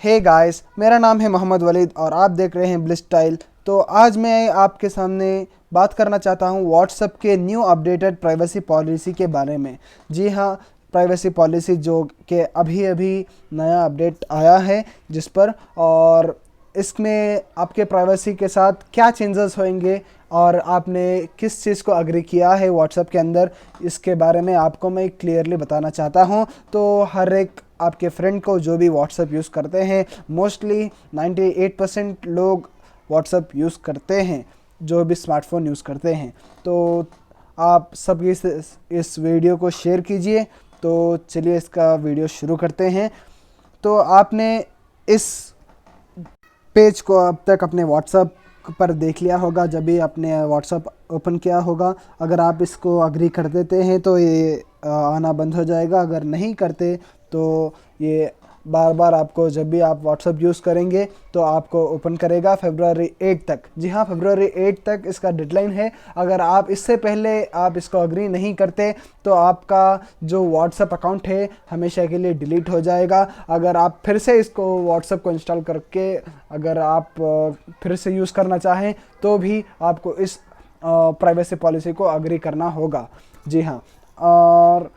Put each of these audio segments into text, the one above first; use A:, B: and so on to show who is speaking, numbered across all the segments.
A: Hey guys, मेरा नाम है मोहम्मद वलीद और आप देख रहे हैं ब्लिस स्टाइल। तो आज मैं आपके सामने बात करना चाहता हूं व्हाट्सएप के न्यू अपडेटेड प्राइवेसी पॉलिसी के बारे में। जी हाँ, प्राइवेसी पॉलिसी जो कि अभी अभी नया अपडेट आया है जिस पर, और इसमें आपके प्राइवेसी के साथ क्या चेंजेस होंगे और आपने किस चीज़ को एग्री किया है व्हाट्सएप के अंदर, इसके बारे में आपको मैं क्लियरली बताना चाहता हूं। तो हर एक आपके फ्रेंड को जो भी व्हाट्सएप यूज़ करते हैं, मोस्टली 98% लोग व्हाट्सएप यूज़ करते हैं जो भी स्मार्टफोन यूज़ करते हैं। तो आप सब इस वीडियो को शेयर कीजिए। तो चलिए इसका वीडियो शुरू करते हैं। तो आपने इस पेज को अब तक अपने व्हाट्सएप पर देख लिया होगा जब भी आपने व्हाट्सएप ओपन किया होगा। अगर आप इसको एग्री कर देते हैं तो ये आना बंद हो जाएगा, अगर नहीं करते तो ये बार बार आपको जब भी आप व्हाट्सएप यूज़ करेंगे तो आपको ओपन करेगा फरवरी 8 तक। जी हाँ, फरवरी 8 तक इसका डेडलाइन है। अगर आप इससे पहले आप इसको एग्री नहीं करते तो आपका जो व्हाट्सएप अकाउंट है हमेशा के लिए डिलीट हो जाएगा। अगर आप फिर से इसको व्हाट्सएप को इंस्टॉल करके अगर आप फिर से यूज़ करना चाहें तो भी आपको इस प्राइवेसी पॉलिसी को एग्री करना होगा। जी हाँ, और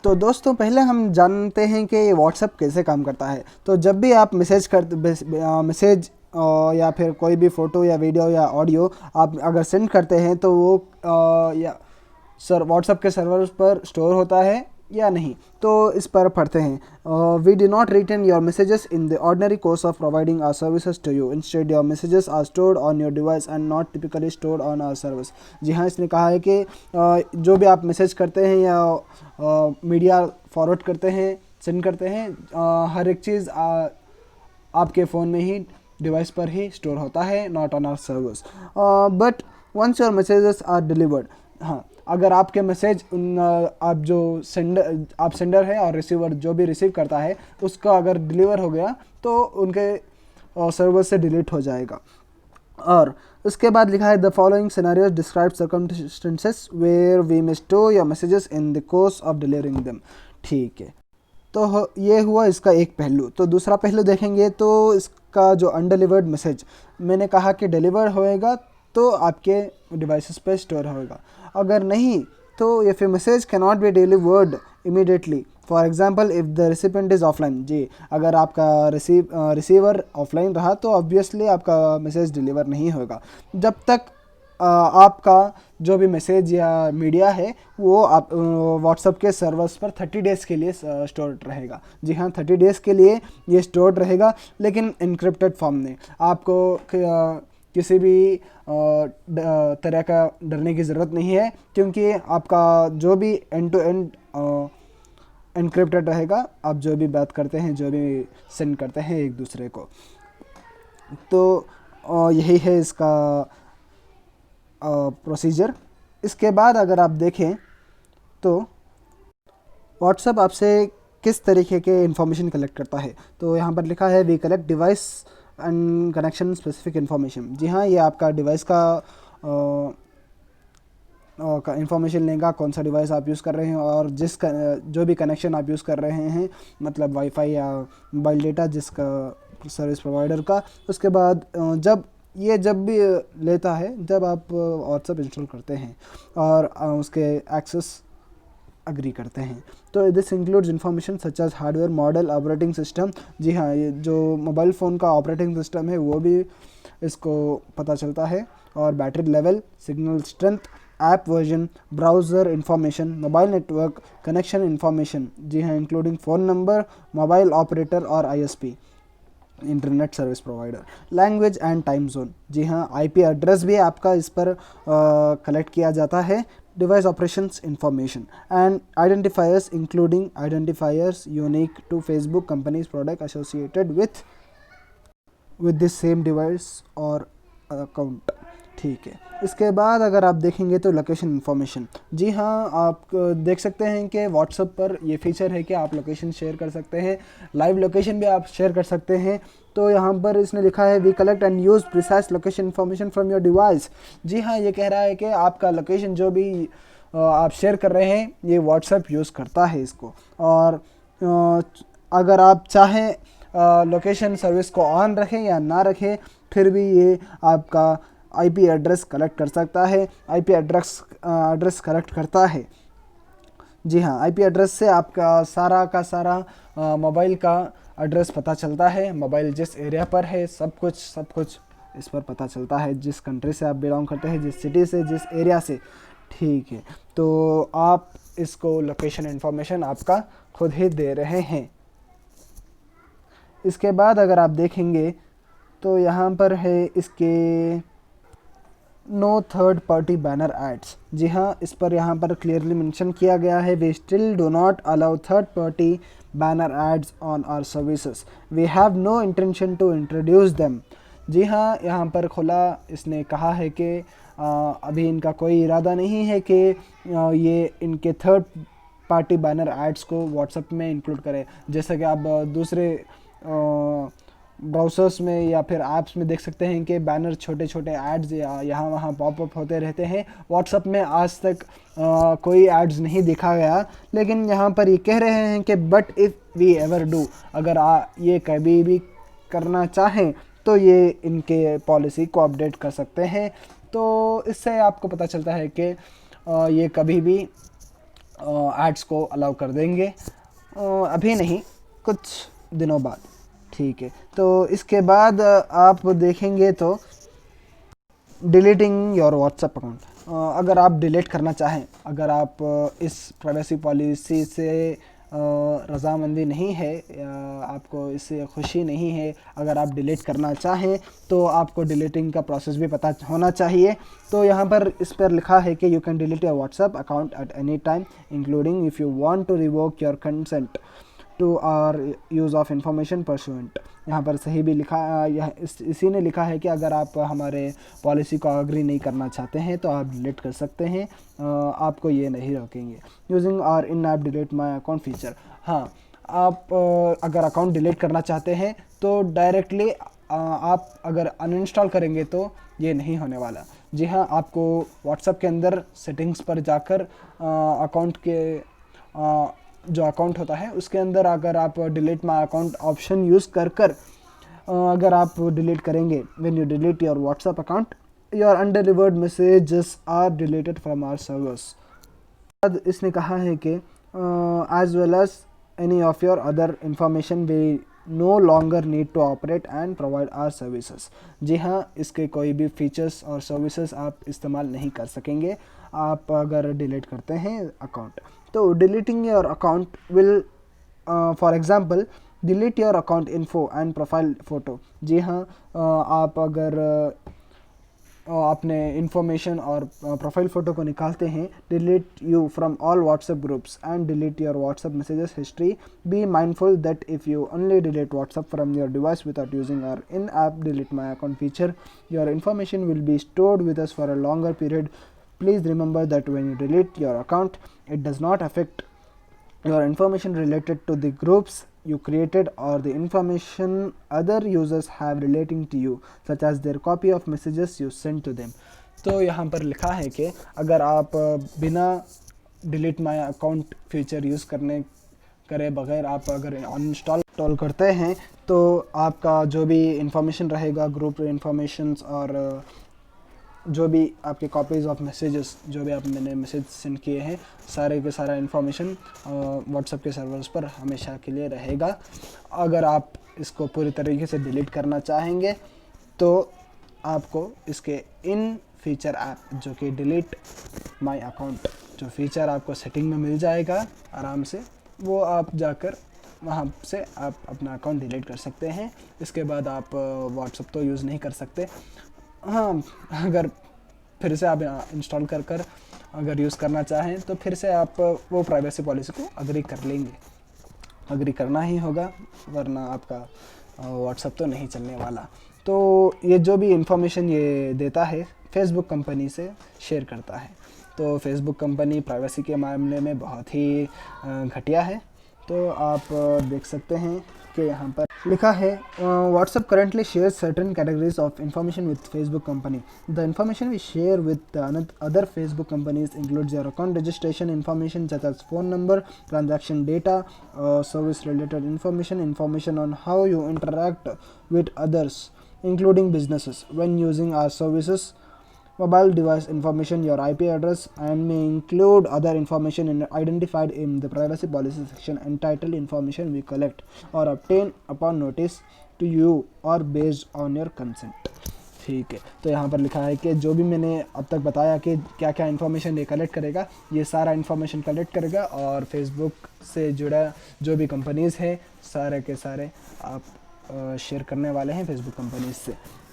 A: तो दोस्तों पहले हम जानते हैं कि ये व्हाट्सएप कैसे काम करता है। तो जब भी आप मैसेज या फिर कोई भी फ़ोटो या वीडियो या ऑडियो आप अगर सेंड करते हैं तो वो या व्हाट्सएप के सर्वर पर स्टोर होता है या नहीं। तो इस पर पढ़ते हैं, we do not return your messages in the ordinary course of providing our services to you. Instead your messages are stored on your device and not typically stored on our service. जी हाँ, इसने कहा है कि जो भी आप message करते हैं या मीडिया फॉरवर्ड करते हैं, सेंड करते हैं, हर एक चीज़ आपके फ़ोन में ही, डिवाइस पर ही स्टोर होता है, not on our servers. But once your messages are delivered, हाँ, अगर आपके मैसेज आप जो सेंडर है और रिसीवर जो भी रिसीव करता है उसका अगर डिलीवर हो गया तो उनके सर्वर से डिलीट हो जाएगा। और उसके बाद लिखा है the following scenarios describe circumstances where we may store your messages in the course of delivering them. ठीक है, तो ये हुआ इसका एक पहलू। तो दूसरा पहलू देखेंगे तो इसका जो अनडिलीवर्ड मैसेज, मैंने कहा कि डिलीवर होएगा तो आपके डिवाइसेस पे स्टोर होएगा, अगर नहीं तो ये फिर message can not be delivered immediately. For example if the recipient is offline, जी अगर आपका रिसीवर ऑफलाइन रहा तो ऑब्वियसली आपका मैसेज डिलीवर नहीं होगा जब तक आपका जो भी मैसेज या मीडिया है वो आप व्हाट्सएप के सर्वर्स पर 30 डेज़ के लिए स्टोर्ड रहेगा। जी हाँ, 30 डेज़ के लिए ये स्टोर्ड रहेगा, लेकिन इनक्रिप्टेड फॉर्म में। आपको किसी भी तरह का डरने की ज़रूरत नहीं है, क्योंकि आपका जो भी एंड टू एंड एनक्रिप्टेड रहेगा। आप जो भी बात करते हैं, जो भी सेंड करते हैं एक दूसरे को, तो यही है इसका प्रोसीजर। इसके बाद अगर आप देखें तो व्हाट्सएप आपसे किस तरीके के इंफॉर्मेशन कलेक्ट करता है। तो यहाँ पर लिखा है we collect device and connection specific information. जी हाँ, ये आपका डिवाइस का इंफॉर्मेशन लेगा, कौन सा डिवाइस आप यूज़ कर रहे हैं और जो भी कनेक्शन आप यूज़ कर रहे हैं, मतलब वाईफाई या मोबाइल डेटा जिसका सर्विस प्रोवाइडर का। उसके बाद जब भी लेता है जब आप व्हाट्सएप इंस्टॉल करते हैं और उसके एक्सेस एग्री करते हैं। तो this includes information such as hardware model, operating system. जी हाँ, ये जो मोबाइल फ़ोन का ऑपरेटिंग सिस्टम है वो भी इसको पता चलता है, और battery level, signal strength, app version, browser information, mobile network connection information. जी हाँ, including phone number, mobile operator और ISP, internet service provider, language and time zone. जी हाँ, IP एड्रेस भी आपका इस पर कलेक्ट किया जाता है। Device operations information and identifiers, including identifiers unique to Facebook companies product associated with this same device और अकाउंट। ठीक है, इसके बाद अगर आप देखेंगे तो लोकेशन इन्फॉर्मेशन। जी हाँ, आप देख सकते हैं कि व्हाट्सएप पर ये फीचर है कि आप लोकेशन शेयर कर सकते हैं, लाइव लोकेशन भी आप शेयर कर सकते हैं। तो यहाँ पर इसने लिखा है we collect and use precise location information from your device. जी हाँ, ये कह रहा है कि आपका लोकेशन जो भी आप शेयर कर रहे हैं ये व्हाट्सएप यूज़ करता है इसको। और अगर आप चाहें लोकेशन सर्विस को ऑन रखें या ना रखें, फिर भी ये आपका आईपी एड्रेस कलेक्ट कर सकता है। आईपी एड्रेस कलेक्ट करता है। जी हाँ, आईपी एड्रेस से आपका सारा का सारा मोबाइल का एड्रेस पता चलता है। मोबाइल जिस एरिया पर है, सब कुछ इस पर पता चलता है। जिस कंट्री से आप बिलोंग करते हैं, जिस सिटी से, जिस एरिया से, ठीक है। तो आप इसको लोकेशन इन्फॉर्मेशन आपका खुद ही दे रहे हैं। इसके बाद अगर आप देखेंगे तो यहाँ पर है इसके no third party banner ads. जी हाँ, इस पर यहाँ पर क्लियरली मेंशन किया गया है, we still do not allow third party banner ads on our services, we have no intention to introduce them. जी हाँ, यहाँ पर खुला इसने कहा है कि अभी इनका कोई इरादा नहीं है कि ये इनके थर्ड पार्टी बैनर एड्स को व्हाट्सएप में इंक्लूड करें। जैसा कि आप दूसरे ब्राउज़र्स में या फिर ऐप्स में देख सकते हैं कि बैनर छोटे छोटे एड्स या यहाँ वहाँ पॉपअप होते रहते हैं। व्हाट्सएप में आज तक कोई एड्स नहीं देखा गया, लेकिन यहाँ पर ये कह रहे हैं कि but if we ever do, अगर ये कभी भी करना चाहें तो ये इनके पॉलिसी को अपडेट कर सकते हैं। तो इससे आपको पता चलता है कि ये कभी भी एड्स को अलाउ कर देंगे, अभी नहीं, कुछ दिनों बाद, ठीक है। तो इसके बाद आप देखेंगे तो डिलीटिंग योर व्हाट्सएप अकाउंट। अगर आप डिलीट करना चाहें, अगर आप इस प्राइवेसी पॉलिसी से रज़ामंदी नहीं है या आपको इससे खुशी नहीं है, अगर आप डिलीट करना चाहें तो आपको डिलीटिंग का प्रोसेस भी पता होना चाहिए। तो यहाँ पर इस पर लिखा है कि you can delete your WhatsApp account at any time including if you want to revoke your consent to our use of information pursuant. यहाँ पर सही भी लिखा, इसी ने लिखा है कि अगर आप हमारे पॉलिसी को अग्री नहीं करना चाहते हैं तो आप डिलीट कर सकते हैं, आपको ये नहीं रोकेंगे। Using our in app delete my account feature. हाँ, आप अगर अकाउंट डिलीट करना चाहते हैं तो डायरेक्टली आप अगर अनइंस्टॉल करेंगे तो ये नहीं होने वाला। जी हाँ, आपको व्हाट्सएप के अंदर सेटिंग्स पर जाकर अकाउंट के जो अकाउंट होता है उसके अंदर अगर आप delete my account option use कर अगर आप डिलीट करेंगे, when you delete your WhatsApp account your undelivered messages are deleted from our servers. बाद इसने कहा है कि as well as any of your other information we no longer need to operate and provide our services. जी हाँ, इसके कोई भी फीचर्स और सर्विसेज आप इस्तेमाल नहीं कर सकेंगे आप अगर डिलीट करते हैं अकाउंट। तो deleting your account will for example delete your account info and profile photo. जी हाँ, आप अगर आपने इन्फॉर्मेशन और प्रोफाइल फ़ोटो को निकालते हैं, delete you from all WhatsApp groups and delete your WhatsApp messages history. Be mindful that if you only delete WhatsApp from your device without using our in app delete my account feature, your information will be stored with us for a longer period. Please remember that when you delete your account, it does not affect your information related to the groups you created or the information other users have relating to you, such as their copy of messages you sent to them. तो यहाँ पर लिखा है कि अगर आप बिना delete my account feature use करे बगैर आप अगर अनइंस्टॉल करते हैं तो आपका जो भी इंफॉर्मेशन रहेगा, ग्रुप इंफॉर्मेशंस और जो भी आपके कॉपीज़ ऑफ मैसेजेस, जो भी मैंने मैसेज सेंड किए हैं, सारे के सारा इन्फॉर्मेशन व्हाट्सएप के सर्वर्स पर हमेशा के लिए रहेगा। अगर आप इसको पूरी तरीके से डिलीट करना चाहेंगे तो आपको इसके इन फीचर ऐप जो कि डिलीट माय अकाउंट जो फीचर आपको सेटिंग में मिल जाएगा आराम से, वो आप जाकर वहाँ से आप अपना अकाउंट डिलीट कर सकते हैं। इसके बाद आप व्हाट्सएप तो यूज़ नहीं कर सकते। हाँ, अगर फिर से आप इंस्टॉल कर अगर यूज़ करना चाहें तो फिर से आप वो प्राइवेसी पॉलिसी को अग्री कर लेंगे, अग्री करना ही होगा, वरना आपका व्हाट्सएप तो नहीं चलने वाला। तो ये जो भी इंफॉर्मेशन ये देता है फेसबुक कंपनी से शेयर करता है। तो फेसबुक कंपनी प्राइवेसी के मामले में बहुत ही घटिया है। तो आप देख सकते हैं कि यहाँ पर लिखा है WhatsApp currently shares certain categories of information with Facebook company. The information we share with other Facebook companies includes your account registration information such as phone number, transaction data, service related information, information on how you interact with others including businesses when using our services, mobile device information, your IP address, and may include other information identified in the privacy policy section entitled information we collect or obtain upon notice to you or based on your consent. ठीक है, तो यहाँ पर लिखा है कि जो भी मैंने अब तक बताया कि क्या क्या इन्फॉर्मेशन ये कलेक्ट करेगा, ये सारा इन्फॉर्मेशन कलेक्ट करेगा और फेसबुक से जुड़ा जो भी कंपनीज़ हैं सारे के सारे आप शेयर करने वाले हैं फेसबुक कंपनीज से।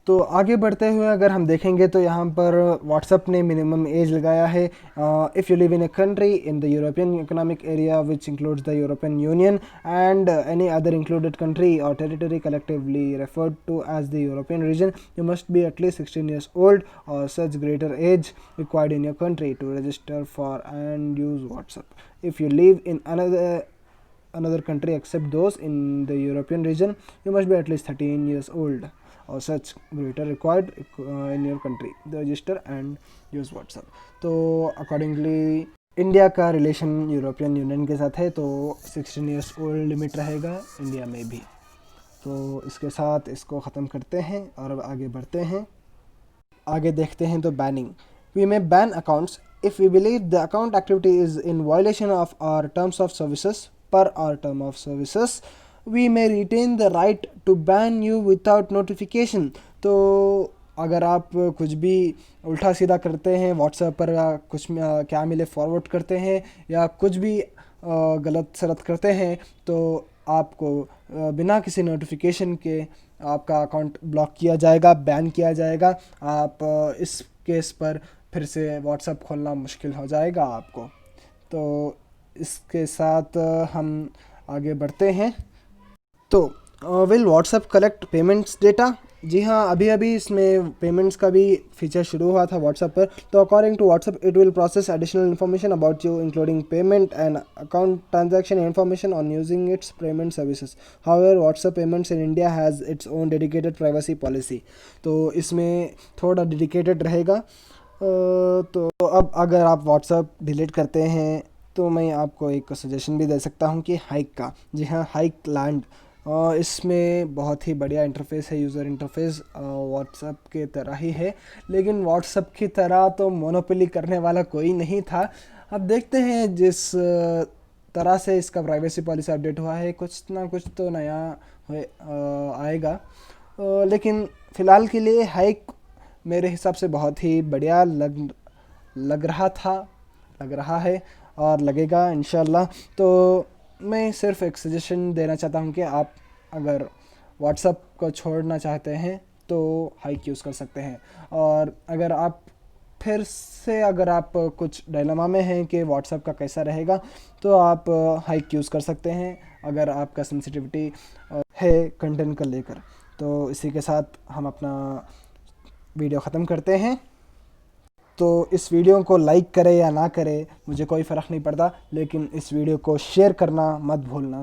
A: तो आगे बढ़ते हुए अगर हम देखेंगे तो यहाँ पर व्हाट्सएप ने मिनिमम एज लगाया है if you live in a country in the European Economic Area which includes the European Union and any other included country or territory collectively referred to as the European region, you must be at least 16 years old or such greater age required in your country to register for and use WhatsApp. If you live in another country except those in the European region, you must be at least 13 years old or such greater required in your country the register and use WhatsApp. तो accordingly India का relation European Union के साथ है तो 16 years old limit रहेगा India में भी। तो इसके साथ इसको ख़त्म करते हैं और अब आगे बढ़ते हैं। आगे देखते हैं तो banning. We may ban accounts if we believe the account activity is in violation of our terms of services per our term of services we may retain the right to ban you without notification। तो अगर आप कुछ भी उल्टा सीधा करते हैं WhatsApp पर या कुछ क्या मिले फॉरवर्ड करते हैं या कुछ भी गलत सलत करते हैं तो आपको बिना किसी नोटिफिकेशन के आपका अकाउंट ब्लॉक किया जाएगा, बैन किया जाएगा। आप इस केस पर फिर से व्हाट्सएप खोलना मुश्किल हो जाएगा आपको। तो इसके साथ हम आगे बढ़ते हैं। तो will WhatsApp collect payments data? जी हाँ, अभी अभी इसमें पेमेंट्स का भी फीचर शुरू हुआ था व्हाट्सएप पर। तो according to WhatsApp it will process additional information about you including payment and account transaction information on using its payment services. However WhatsApp payments in India has its own dedicated privacy policy. तो इसमें थोड़ा dedicated रहेगा। तो अब अगर आप WhatsApp delete करते हैं तो मैं आपको एक सजेशन भी दे सकता हूँ कि हाइक का। जी हाँ, हाइक लैंड इसमें बहुत ही बढ़िया इंटरफेस है, यूज़र इंटरफेस व्हाट्सएप के तरह ही है, लेकिन व्हाट्सएप की तरह तो मोनोपोली करने वाला कोई नहीं था। अब देखते हैं जिस तरह से इसका प्राइवेसी पॉलिसी अपडेट हुआ है कुछ ना कुछ तो नया आएगा, लेकिन फ़िलहाल के लिए हाइक मेरे हिसाब से बहुत ही बढ़िया लग रहा है और लगेगा इंशाल्लाह। तो मैं सिर्फ एक सजेशन देना चाहता हूँ कि आप अगर व्हाट्सएप को छोड़ना चाहते हैं तो हाइक यूज़ कर सकते हैं। और अगर आप कुछ डायलेमा में हैं कि व्हाट्सएप का कैसा रहेगा तो आप हाइक यूज़ कर सकते हैं अगर आपका सेंसिटिविटी है कंटेंट को लेकर। तो इसी के साथ हम अपना वीडियो ख़त्म करते हैं। तो इस वीडियो को लाइक करें या ना करें मुझे कोई फ़र्क नहीं पड़ता, लेकिन इस वीडियो को शेयर करना मत भूलना।